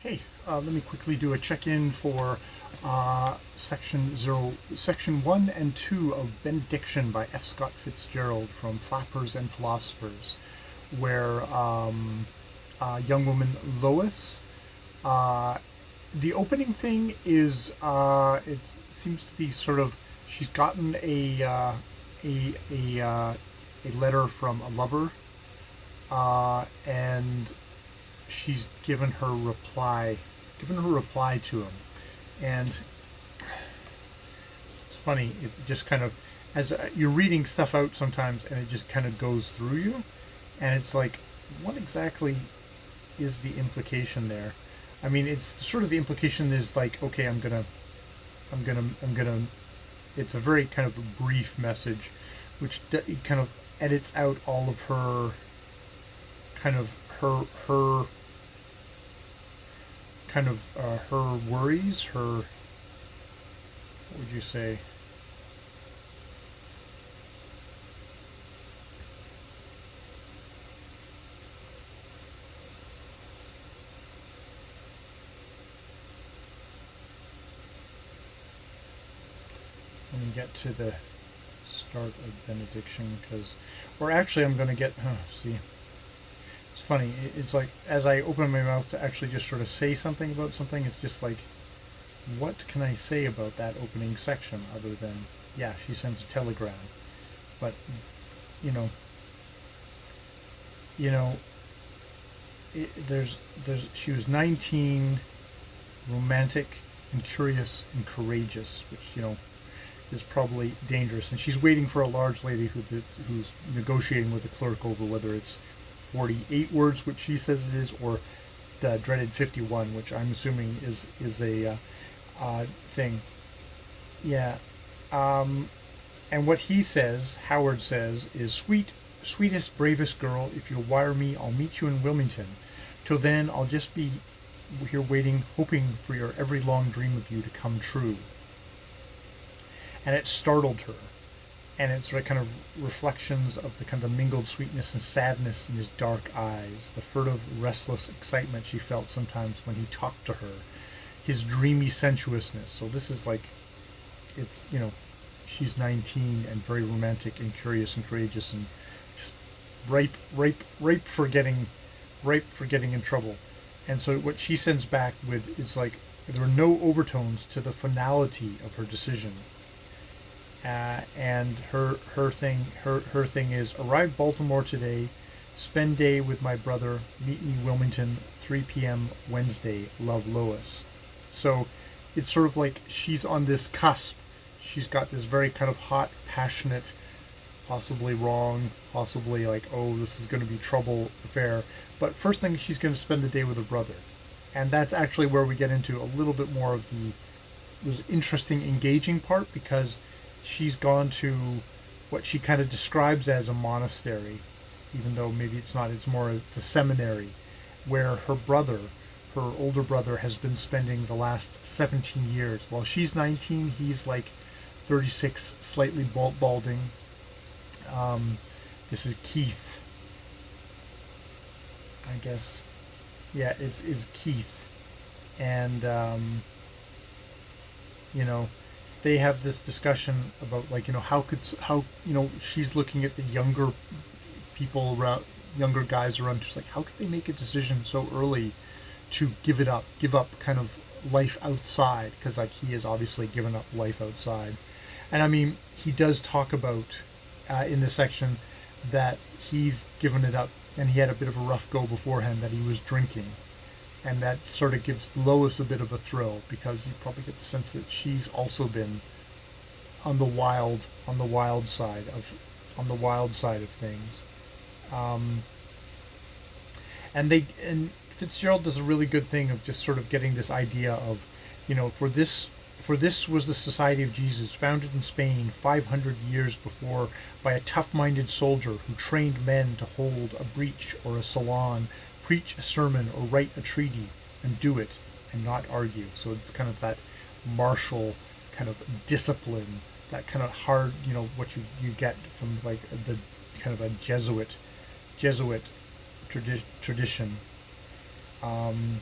Hey, let me quickly do a check-in for section 1 and 2 of Benediction by F. Scott Fitzgerald from Flappers and Philosophers, where young woman Lois. Uh, the opening thing is it seems to be sort of she's gotten a letter from a lover, and she's given her reply to him, and it's funny. It just kind of, as you're reading stuff out sometimes, and it just kind of goes through you, and it's like, what exactly is the implication there? I mean, it's sort of the implication is like, okay, I'm gonna. It's a very kind of brief message, which kind of edits out all of her kind of her her worries, her, what would you say? Let me get to the start of benediction, because, or actually, I'm going to get. See, it's funny. It's like as I open my mouth to actually just sort of say something about something, it's just like, what can I say about that opening section other than, yeah, she sends a telegram, but you know, you know, there's she was 19, romantic and curious and courageous, which is probably dangerous. And she's waiting for a large lady who's negotiating with the clerk over whether it's 48 words, which she says it is, or the dreaded 51, which I'm assuming is a thing. Yeah. Um, and what he says, Howard says, is sweetest, bravest girl. If you'll wire me, I'll meet you in Wilmington. Till then, I'll just be here waiting, hoping for your every long dream of you to come true. And it startled her, and it's sort of kind of reflections of the kind of mingled sweetness and sadness in his dark eyes, the furtive, restless excitement she felt sometimes when he talked to her, his dreamy sensuousness. So this is like, it's, she's 19 and very romantic and curious and courageous and just ripe for getting in trouble. And so what she sends back with is like, there are no overtones to the finality of her decision. And her thing is, arrive Baltimore today, spend day with my brother, meet me Wilmington, 3 p.m. Wednesday, love, Lois. So it's sort of like she's on this cusp. She's got this very kind of hot, passionate, possibly wrong, possibly like, oh, this is going to be trouble affair. But first thing, she's going to spend the day with her brother. And that's actually where we get into a little bit more of the was interesting, engaging part, because she's gone to what she kind of describes as a monastery, even though maybe it's not. It's a seminary, where her older brother, has been spending the last 17 years. While she's 19, he's like 36, slightly balding. This is Keith, I guess. Yeah, is Keith, and you know, they have this discussion about, like, how she's looking at the younger people around, younger guys around. She's like, how could they make a decision so early to give up kind of life outside, because like he has obviously given up life outside. And I mean, he does talk about in this section that he's given it up, and he had a bit of a rough go beforehand, that he was drinking, and that sort of gives Lois a bit of a thrill, because you probably get the sense that she's also been on the wild side of things. Um, and Fitzgerald does a really good thing of just sort of getting this idea of, for this was the Society of Jesus, founded in Spain 500 years before by a tough-minded soldier who trained men to hold a breach or a salon, preach a sermon or write a treaty, and do it and not argue. So it's kind of that martial kind of discipline, that kind of hard, what you get from like the kind of a Jesuit tradition. Um,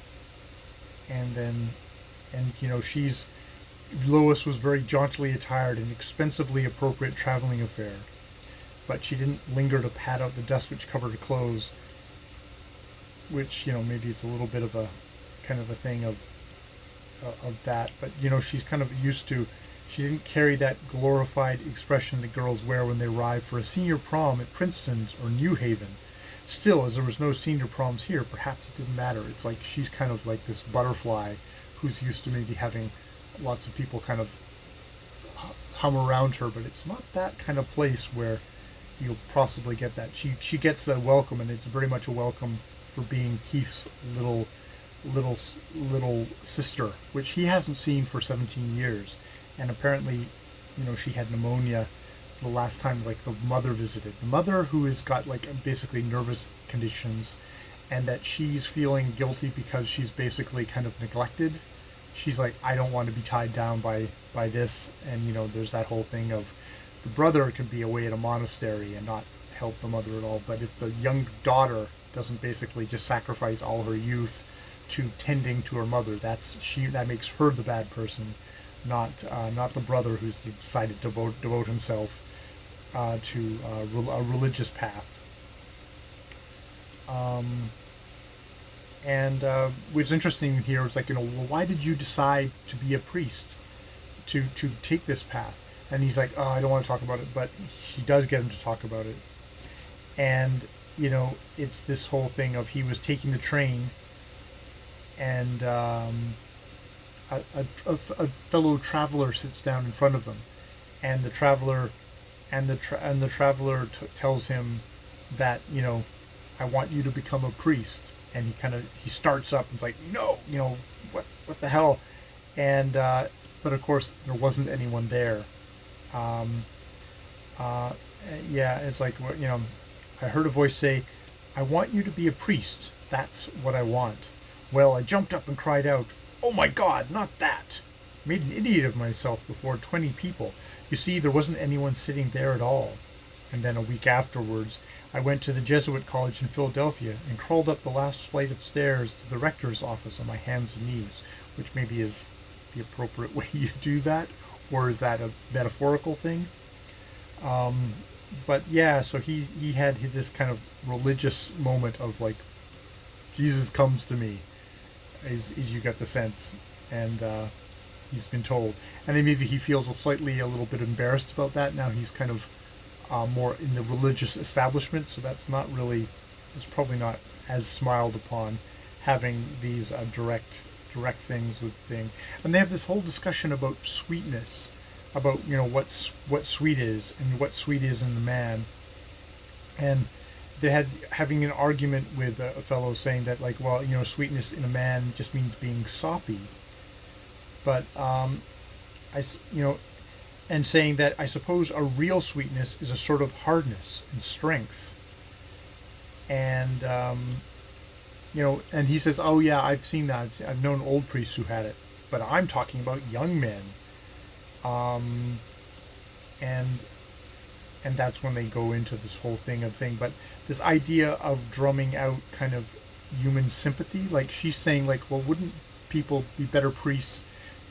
and then, and Lois was very jauntily attired in expensively appropriate traveling affair, but she didn't linger to pat out the dust which covered her clothes, which, maybe it's a little bit of a kind of a thing of that, but she's kind of used to. She didn't carry that glorified expression that girls wear when they arrive for a senior prom at Princeton or New Haven. Still, as there was no senior proms here, perhaps it didn't matter. It's like she's kind of like this butterfly who's used to maybe having lots of people kind of hum around her, but it's not that kind of place where you'll possibly get that. She gets that welcome, and it's very much a welcome for being Keith's little sister, which he hasn't seen for 17 years. And apparently, she had pneumonia the last time, like, the mother visited. The mother, who has got, like, basically nervous conditions, and that she's feeling guilty because she's basically kind of neglected. She's like, I don't want to be tied down by this. And, there's that whole thing of the brother could be away at a monastery and not help the mother at all. But if the young daughter doesn't basically just sacrifice all her youth to tending to her mother, that makes her the bad person, not the brother who's decided to devote himself to a religious path. And what's interesting here is, like, well, why did you decide to be a priest, to take this path? And he's like, oh, I don't want to talk about it, but he does get him to talk about it. And it's this whole thing of he was taking the train, and a fellow traveler sits down in front of him, and the traveler tells him that, I want you to become a priest. And he starts up and is like, no, what the hell? And but of course there wasn't anyone there. Yeah, it's like, I heard a voice say, I want you to be a priest. That's what I want. Well, I jumped up and cried out, oh my God, not that. Made an idiot of myself before 20 people. You see, there wasn't anyone sitting there at all. And then a week afterwards, I went to the Jesuit college in Philadelphia and crawled up the last flight of stairs to the rector's office on my hands and knees, which maybe is the appropriate way you do that, or is that a metaphorical thing? But yeah, so he had this kind of religious moment of, like, Jesus comes to me, is you get the sense, and he's been told, and then maybe he feels a little bit embarrassed about that. Now he's kind of more in the religious establishment, so it's probably not as smiled upon, having these direct things with thing. And they have this whole discussion about sweetness, about what sweet is, and what sweet is in the man. And they had having an argument with a fellow saying that, like, well, sweetness in a man just means being soppy, but and saying that I suppose a real sweetness is a sort of hardness and strength. And and he says, oh yeah, I've seen that. I've known old priests who had it, but I'm talking about young men. And that's when they go into this whole thing. But this idea of drumming out kind of human sympathy, like she's saying, like, well, wouldn't people be better priests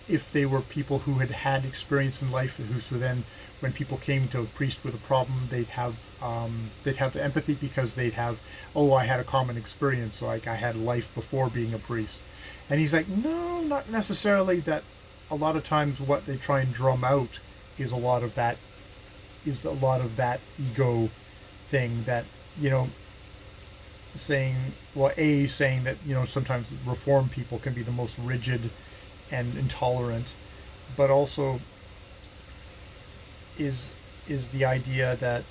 if they were people who had experience in life, who, so then when people came to a priest with a problem, they'd have empathy, because they'd have, oh, I had a common experience, like I had life before being a priest. And he's like, no, not necessarily. That a lot of times what they try and drum out is a lot of that ego thing, that saying that sometimes reform people can be the most rigid and intolerant, but also is the idea that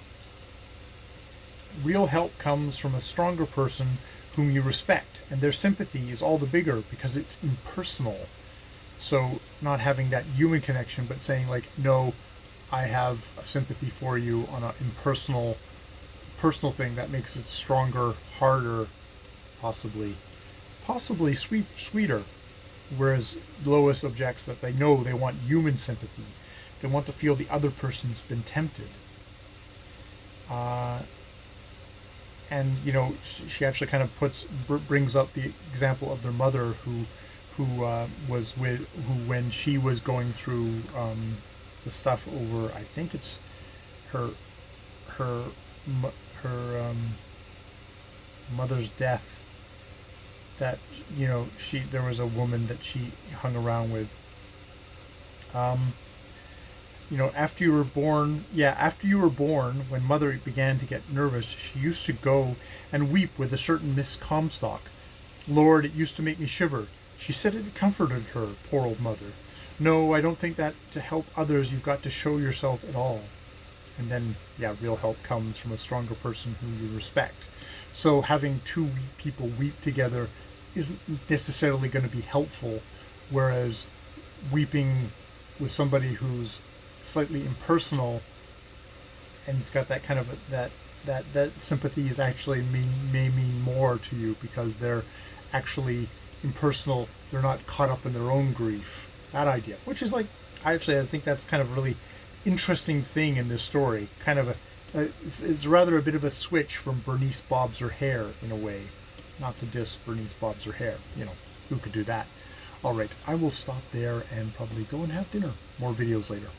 real help comes from a stronger person whom you respect, and their sympathy is all the bigger because it's impersonal. So not having that human connection, but saying, like, no, I have a sympathy for you on an impersonal personal thing, that makes it stronger, harder, possibly sweeter. Whereas Lois objects that they want human sympathy. They want to feel the other person's been tempted. And she actually kind of brings up the example of their mother, who was with who when she was going through the stuff over, I think it's her her her mother's death, that there was a woman that she hung around with. After you were born, when mother began to get nervous, she used to go and weep with a certain Miss Comstock. Lord, it used to make me shiver. She said it comforted her, poor old mother. No, I don't think that to help others you've got to show yourself at all. And then, real help comes from a stronger person who you respect. So having two weak people weep together isn't necessarily going to be helpful, whereas weeping with somebody who's slightly impersonal and it's got that kind of that sympathy is actually may mean more to you because they're actually impersonal. They're not caught up in their own grief. That idea, which is I think that's kind of a really interesting thing in this story. Kind of it's rather a bit of a switch from Bernice Bobs Her Hair in a way. Not to diss Bernice Bobs Her Hair. Who could do that? All right, I will stop there and probably go and have dinner. More videos later.